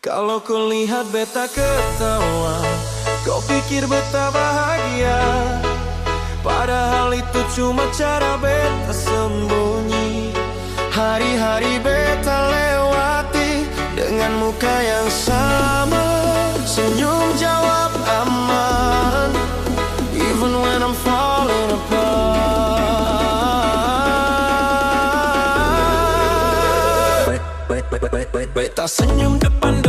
Kalau ku lihat beta ketawa, kau pikir beta bahagia. Padahal itu cuma cara beta sembunyi. Hari-hari beta lewati dengan muka yang sama, senyum jawab aman, even when I'm falling apart. Beta senyum depan